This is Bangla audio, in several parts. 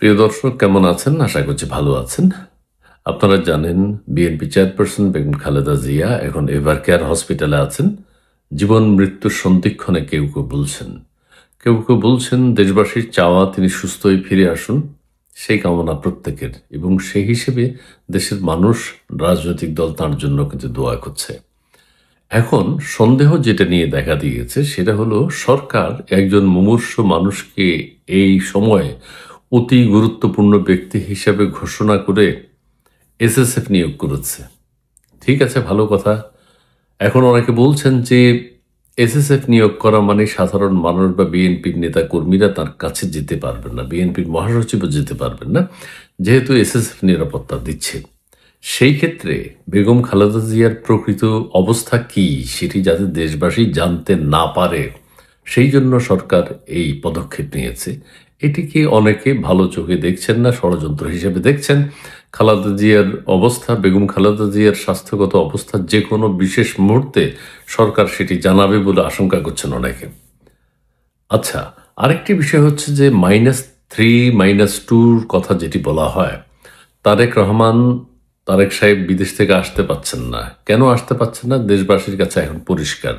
প্রিয় দর্শক, কেমন আছেন? আশা করছি ভালো আছেন। আপনারা জানেন বিএনপি চেয়ারপারসন বেগম খালেদা জিয়া এখন এভার কেয়ার হসপিটালে আছেন। জীবন মৃত্যুর সন্ধিক্ষণে কেউ কেউ বলছেন, কেউ কেউ বলছেন দেশবাসীর চাওয়া তিনি সুস্থ হয়ে ফিরে আসুন, সেই কামনা প্রত্যেকের, এবং সেই হিসেবে দেশের মানুষ, রাজনৈতিক দল তাঁর জন্য কিন্তু দোয়া করছে। এখন সন্দেহ যেটা নিয়ে দেখা দিয়েছে সেটা হলো সরকার একজন মুমূর্ষু মানুষকে এই সময়ে অতি গুরুত্বপূর্ণ ব্যক্তি হিসাবে ঘোষণা করে এসএসএফ নিয়োগ করেছে। ঠিক আছে, ভালো কথা। এখন অনেকে বলছেন যে এসএসএফ নিয়োগ করা মানে সাধারণ মানুষ বা বিএনপির নেতা কর্মীরা তার কাছে যেতে পারবেন না, বিএনপির মহাসচিবও যেতে পারবেন না, যেহেতু এসএসএফ নিরাপত্তা দিচ্ছে। সেই ক্ষেত্রে বেগম খালেদা জিয়ার প্রকৃত অবস্থা কি সেটি যাতে দেশবাসী জানতে না পারে, সেই জন্য সরকার এই পদক্ষেপ নিয়েছে। এটিকে অনেকে ভালো চোখে দেখছেন না, ষড়যন্ত্র হিসেবে দেখছেন। খালেদা জিয়ার অবস্থা, বেগম খালেদা জিয়ার স্বাস্থ্যগত অবস্থা যে কোনো বিশেষ মুহূর্তে সরকার সেটি জানাবে বলে আশঙ্কা করছেন অনেকে। আচ্ছা, আরেকটি বিষয় হচ্ছে যে -3 -2 কথা যেটি বলা হয়, তারেক রহমান, তারেক সাহেব বিদেশ থেকে আসতে পাচ্ছেন না। কেন আসতে পাচ্ছেন না? দেশবাসীর কাছে এখন পরিষ্কার।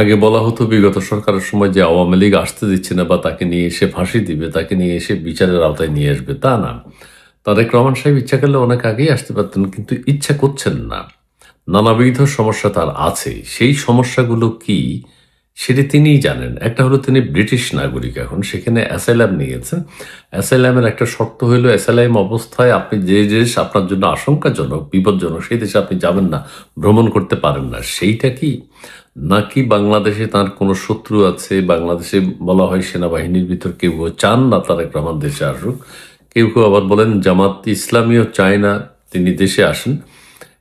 আগে বলা হতো বিগত সরকারের সময় যে আওয়ামী লীগ আসতে দিচ্ছে না বা তাকে নিয়ে এসে ফাঁসি দিবে, তাকে নিয়ে এসে বিচারের আওতায় নিয়ে আসবে, তা না। তারেক রহমান সাহেব ইচ্ছা করলে অনেক আগেই আসতে পারতেন, কিন্তু ইচ্ছা করছেন না। নানাবিধ সমস্যা তার আছে। সেই সমস্যাগুলো কি সেটি তিনিই জানেন। একটা হলো তিনি ব্রিটিশ নাগরিক, এখন সেখানে অ্যাসাইলাম নিয়েছেন। অ্যাসাইলামের একটা শর্ত হইল অ্যাসাইলাম অবস্থায় আপনি যে দেশ আপনার জন্য আশঙ্কাজনক, বিপজ্জনক, সেই দেশে আপনি যাবেন না, ভ্রমণ করতে পারেন না। সেইটা কি? নাকি বাংলাদেশে তার কোনো শত্রু আছে? বাংলাদেশে বলা হয় সেনাবাহিনীর ভিতর কেউ চান না তারেক রহমান দেশে আসুক, কেউ কেউ আবার বলেন জামাত ইসলামীও চায় না তিনি দেশে আসেন।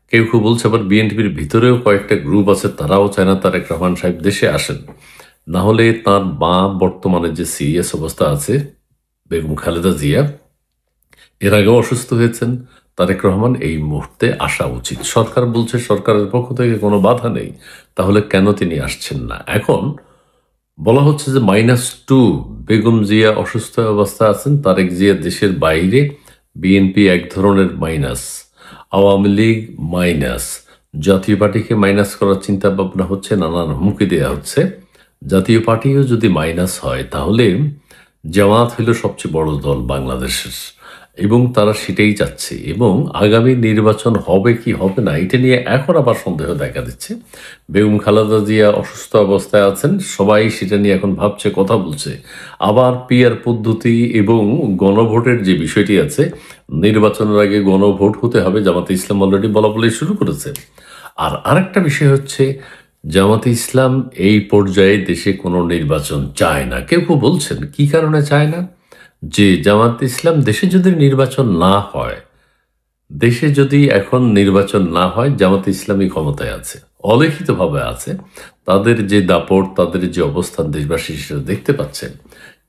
কেউ কেউ বলছে আবার বিএনপির ভিতরেও কয়েকটা গ্রুপ আছে, তারাও চায় না তারেক রহমান সাহেব দেশে আসেন। না হলে তার মা বর্তমানে যে সিরিয়াস অবস্থা আছে, বেগম খালেদা জিয়া, এর আগেও অসুস্থ হয়েছেন, তারেক রহমান এই মুহূর্তে আসা উচিত। সরকার বলছে সরকারের পক্ষ থেকে কোনো বাধা নেই, তাহলে কেন তিনি আসছেন না? এখন বলা হচ্ছে যে -2, বেগম জিয়া অসুস্থ অবস্থা আছেন, তারেক জিয়া দেশের বাইরে, বিএনপি এক ধরনের মাইনাস, আওয়ামী লীগ মাইনাস, জাতীয় পার্টিকে মাইনাস করার চিন্তা ভাবনা হচ্ছে, নানান হুমকি দেওয়া হচ্ছে। জাতীয় পার্টিও যদি মাইনাস হয় তাহলে জামাত হইল সবচেয়ে বড় দল বাংলাদেশের, এবং তারা সেটাই চাচ্ছে। এবং আগামী নির্বাচন হবে কি হবে না এটা নিয়ে এখন আবার সন্দেহ দেখা দিচ্ছে। বেগম খালেদা জিয়া অসুস্থ অবস্থায় আছেন, সবাই সেটা নিয়ে এখন ভাবছে, কথা বলছে। আবার পিআর পদ্ধতি এবং গণভোটের যে বিষয়টি আছে, নির্বাচনের আগে গণভোট হতে হবে, জামাতে ইসলাম অলরেডি বলা বলে শুরু করেছে। আর আরেকটা বিষয় হচ্ছে জামাতে ইসলাম এই পর্যায়ে দেশে কোনো নির্বাচন চায় না। কেউ কেউ বলছেন কি কারণে চায় না? যে জামাত ইসলাম দেশে যদি নির্বাচন না হয়, দেশে যদি এখন নির্বাচন না হয়, জামাত ইসলামী ক্ষমতায় আছে, অলিখিতভাবে আছে, তাদের যে দাপট, তাদের যে অবস্থান দেশবাসী সেটা দেখতে পাচ্ছেন।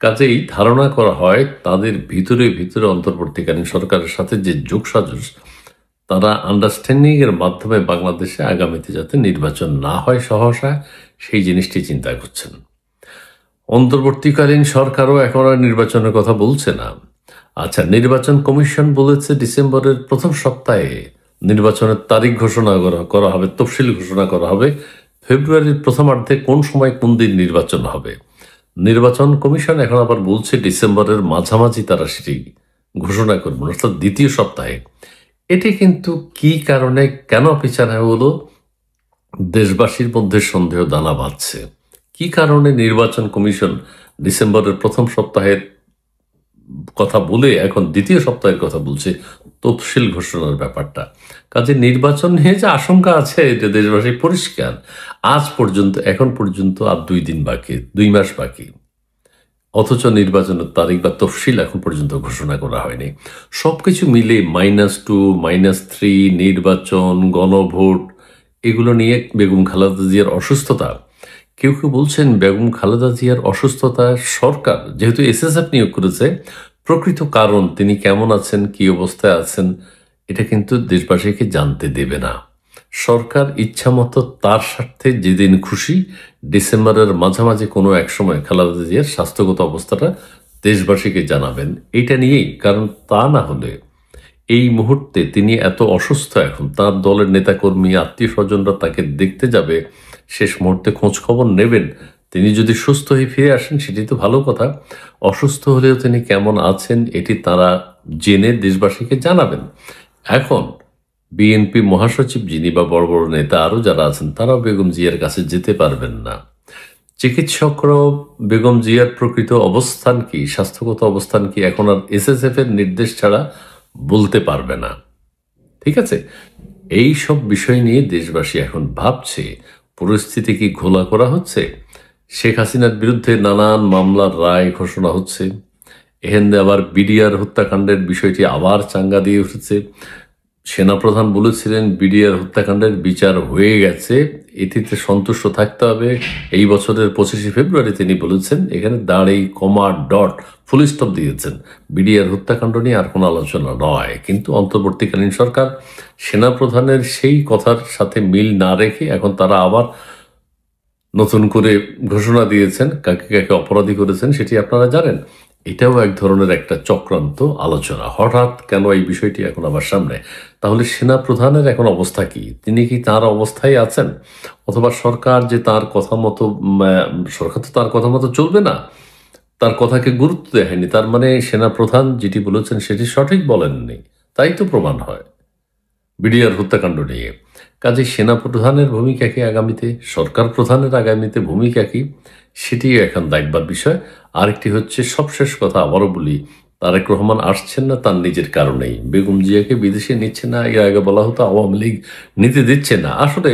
কাজেই ধারণা করা হয় তাদের ভিতরে ভিতরে অন্তর্বর্তীকালীন সরকারের সাথে যে যোগসাজশ, তারা আন্ডারস্ট্যান্ডিং এর মাধ্যমে বাংলাদেশে আগামীতে যাতে নির্বাচন না হয় সহসা, সেই জিনিসটি চিন্তা করছেন। অন্তর্বর্তীকালীন সরকারও এখন আর নির্বাচনের কথা বলছে না। আচ্ছা, নির্বাচন কমিশন বলেছে ডিসেম্বরের প্রথম সপ্তাহে নির্বাচনের তারিখ ঘোষণা করা হবে, তফসিল ঘোষণা করা হবে। ফেব্রুয়ারির প্রথমার্ধে কোন সময় কোন দিন নির্বাচন হবে। নির্বাচন কমিশন এখন আবার বলছে ডিসেম্বরের মাঝামাঝি তারা সেটি ঘোষণা করবেন, অর্থাৎ দ্বিতীয় সপ্তাহে। এটি কিন্তু কি কারণে কেন পিছানো হলো, দেশবাসীর মধ্যে সন্দেহ দানা বাঁধছে। কি কারণে নির্বাচন কমিশন ডিসেম্বরের প্রথম সপ্তাহের কথা বলে এখন দ্বিতীয় সপ্তাহের কথা বলছে, তফসিল ঘোষণার ব্যাপারটা? কাজে নির্বাচন নিয়ে যে আশঙ্কা আছে এটা দেশবাসী পরিষ্কার। আজ পর্যন্ত, এখন পর্যন্ত আর 2 দিন বাকি, 2 মাস বাকি, অথচ নির্বাচনের তারিখ বা তফসিল এখন পর্যন্ত ঘোষণা করা হয়নি। সবকিছু মিলে -2 -3, নির্বাচন, গণভোট, এগুলো নিয়ে বেগম খালেদা জিয়ার অসুস্থতা। কেউ কেউ বলছেন বেগম খালেদা জিয়ার অসুস্থতা সরকার যেহেতু এসএসএফ নিয়োগ করেছে, প্রকৃত কারণ তিনি কেমন আছেন, কি অবস্থায় আছেন, এটা কিন্তু দেশবাসীকে জানতে দেবে না। সরকার ইচ্ছামতো তার স্বার্থে যেদিন খুশি ডিসেম্বরের মাঝামাঝি কোনো এক সময় খালেদা জিয়ার স্বাস্থ্যগত অবস্থাটা দেশবাসীকে জানাবেন, এটা নিয়েই। কারণ তা না হলে এই মুহূর্তে তিনি এত অসুস্থ, এখন তার দলের নেতাকর্মী আত্মীয় স্বজনরা তাকে দেখতে যাবে, শেষ মুহূর্তে খোঁজ খবর নেবেন। তিনি যদি সুস্থ হয়ে ফিরে আসেন সেটি তো ভালো কথা, অসুস্থ হলেও তিনি কেমন আছেন এটি তারা জেনে দেশবাসীকে জানাবেন। এখন বিএনপি মহাসচিব যিনি বা বড় বড় নেতা আরও যারা আছেন তারাও বেগম জিয়ার কাছে যেতে পারবেন না। চিকিৎসকরাও বেগম জিয়ার প্রকৃত অবস্থান কি, স্বাস্থ্যগত অবস্থান কি, এখন আর এসএসএফ এর নির্দেশ ছাড়া বলতে পারবে না। ঠিক আছে, এই সব বিষয় নিয়ে দেশবাসী এখন ভাবছে পরিস্থিতি কি ঘোলা করা হচ্ছে। শেখ হাসিনার বিরুদ্ধে নানান মামলার রায় ঘোষণা হচ্ছে, এখানে আবার বিডিআর হত্যাকাণ্ডের বিষয়টি আবার চাঙ্গা দিয়ে উঠেছে। সেনাপ্রধান বলেছিলেন বিডিআর হত্যাকাণ্ডের বিচার হয়ে গেছে, এটিতে সন্তুষ্ট থাকতে হবে। এই বছরের 25শে ফেব্রুয়ারি তিনি বলেছেন, এখানে দাঁড়ি কমা ডট ফুল স্টপ দিয়েছেন, বিডিআর হত্যাকাণ্ড নিয়ে আর কোনো আলোচনা নয়। কিন্তু অন্তর্বর্তীকালীন সরকার সেনাপ্রধানের সেই কথার সাথে মিল না রেখে এখন তারা আবার নতুন করে ঘোষণা দিয়েছেন, কাকে কাকে অপরাধী করেছেন সেটি আপনারা জানেন। এটাও এক ধরনের একটা চক্রান্ত আলোচনা। হঠাৎ কেন এই বিষয়টি এখন আমার সামনে? তাহলে সেনা প্রধানের এখন অবস্থা কি? তিনি কি তার অবস্থায় আছেন, অথবা সরকার যে তার কথা মতো, সরকার তো তার কথা মতো চলবে না, তার কথাকে গুরুত্ব দেয়নি, তার মানে সেনা প্রধান যেটি বলেছেন সেটি সঠিক বলেননি, তাই তো প্রমাণ হয় বিডিআর হত্যাকাণ্ড নিয়ে। কাজে সেনা প্রধানের ভূমিকা কি আগামীতে, সরকার প্রধানের আগামীতে ভূমিকা কি, সেটি এখন দেখবার বিষয়। আরেকটি হচ্ছে সবশেষ কথা আবারও বলি, তারেক রহমান আসছেন না তার নিজের কারণেই, বেগম জিয়াকে বিদেশে নিচ্ছে না, এর আগে বলা হতো আওয়ামী লীগ নিতে দিচ্ছে না। আসলে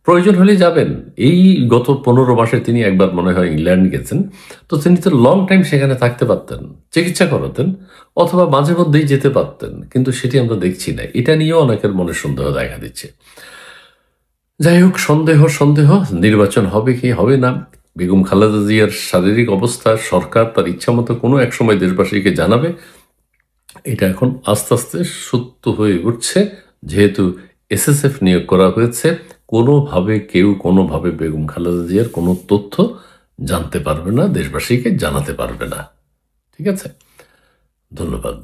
প্রয়োজন হলে যাবেন। এই গত 15 মাসে তিনি একবার মনে হয় ইংল্যান্ড গেছেন, তো তিনি তো লং টাইম সেখানে থাকতে পারতেন, চিকিৎসা করাতেন, অথবা মাঝে মধ্যেই যেতে পারতেন, কিন্তু সেটি আমরা দেখছি না। এটা নিয়েও অনেকের মনে সন্দেহ দেখা দিচ্ছে। যাই হোক, সন্দেহ সন্দেহ, নির্বাচন হবে কি হবে না, বেগম খালেদা জিয়ার শারীরিক অবস্থা সরকার তার ইচ্ছা মতো কোনো এক সময় দেশবাসীকে জানাবে, এটা এখন আস্তে আস্তে সত্য হয়ে উঠছে। যেহেতু এসএসএফ নিয়োগ করা হয়েছে, কোনোভাবে কেউ কোনোভাবে বেগম খালেদা জিয়ার কোনো তথ্য জানতে পারবে না, দেশবাসীকে জানাতে পারবে না। ঠিক আছে, ধন্যবাদ।